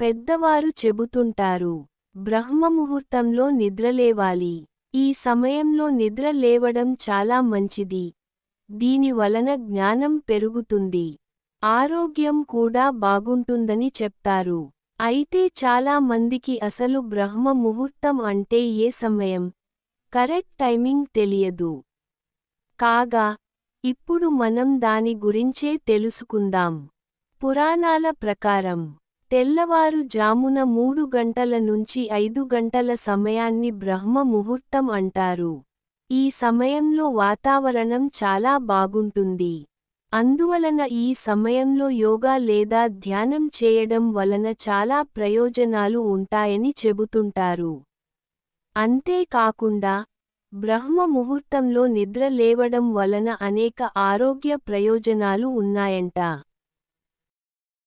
పెద్దవారు చెబుతుంటారు, బ్రహ్మముహూర్తంలో నిద్రలేవాలి. ఈ సమయంలో నిద్ర లేవడం చాలా మంచిది. దీని వలన జ్ఞానం పెరుగుతుంది. ఆరోగ్యం కూడా బాగుంటుందని చెప్తారు. అయితే చాలా మందికి అసలు బ్రహ్మ ముహూర్తం అంటే ఏ సమయం, కరెక్ట్ టైమింగ్ తెలియదు. కాగా ఇప్పుడు మనం దాని గురించే తెలుసుకుందాం. పురాణాల ప్రకారం తెల్లవారు జామున 3 గంటల నుంచి 5 గంటల సమయాన్ని బ్రహ్మ ముహూర్తం అంటారు. ఈ సమయంలో వాతావరణం చాలా బాగుంటుంది. అందువలన ఈ సమయంలో యోగా లేదా ధ్యానం చేయడం వలన చాలా ప్రయోజనాలు ఉంటాయని చెబుతుంటారు. అంతేకాకుండా బ్రహ్మ ముహూర్తంలో నిద్ర లేవడం వలన అనేక ఆరోగ్య ప్రయోజనాలు ఉన్నాయంట.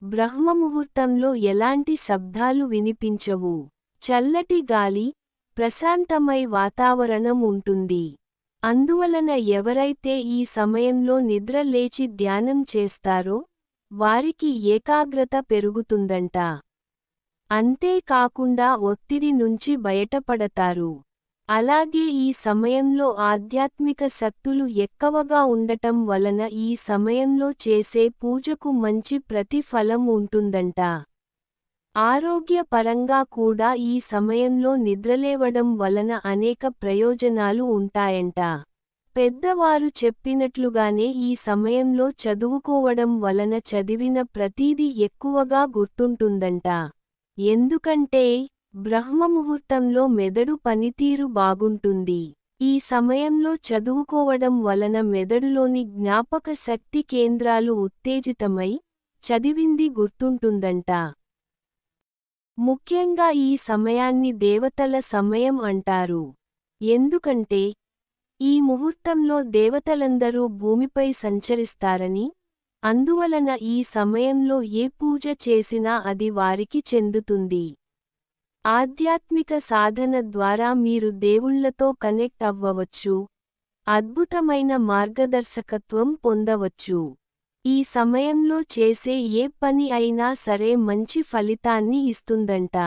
బ్రహ్మముహూర్తంలో ఎలాంటి శబ్దాలు వినిపించవు. చల్లటి గాలి, ప్రశాంతమై వాతావరణం ఉంటుంది. అందువలన ఎవరైతే ఈ సమయంలో నిద్ర లేచి ధ్యానం చేస్తారో వారికి ఏకాగ్రత పెరుగుతుందంట. అంతేకాకుండా ఒత్తిడి నుంచి బయటపడతారు. అలాగే ఈ సమయంలో ఆధ్యాత్మిక శక్తులు ఎక్కువగా ఉండటం వలన ఈ సమయంలో చేసే పూజకు మంచి ప్రతిఫలం ఉంటుందంట. ఆరోగ్య పరంగా కూడా ఈ సమయంలో నిద్రలేవడం వలన అనేక ప్రయోజనాలు ఉంటాయంట. పెద్దవారు చెప్పినట్లుగానే ఈ సమయంలో చదువుకోవడం వలన చదివిన ప్రతీదీ ఎక్కువగా గుర్తుంటుందంట. ఎందుకంటే బ్రహ్మముహూర్తంలో మెదడు పనితీరు బాగుంటుంది. ఈ సమయంలో చదువుకోవడం వలన మెదడులోని జ్ఞాపక శక్తి కేంద్రాలు ఉత్తేజితమై చదివింది గుర్తుంటుందంట. ముఖ్యంగా ఈ సమయాన్ని దేవతల సమయం అంటారు. ఎందుకంటే ఈ ముహూర్తంలో దేవతలందరూ భూమిపై సంచరిస్తారని, అందువలన ఈ సమయంలో ఏ పూజ చేసినా అది వారికి చెందుతుంది. ఆధ్యాత్మిక సాధన ద్వారా మీరు దేవుళ్ళతో కనెక్ట్ అవ్వవచ్చు, అద్భుతమైన మార్గదర్శకత్వం పొందవచ్చు. ఈ సమయంలో చేసే ఏ పని అయినా సరే మంచి ఫలితాన్ని ఇస్తుందంట.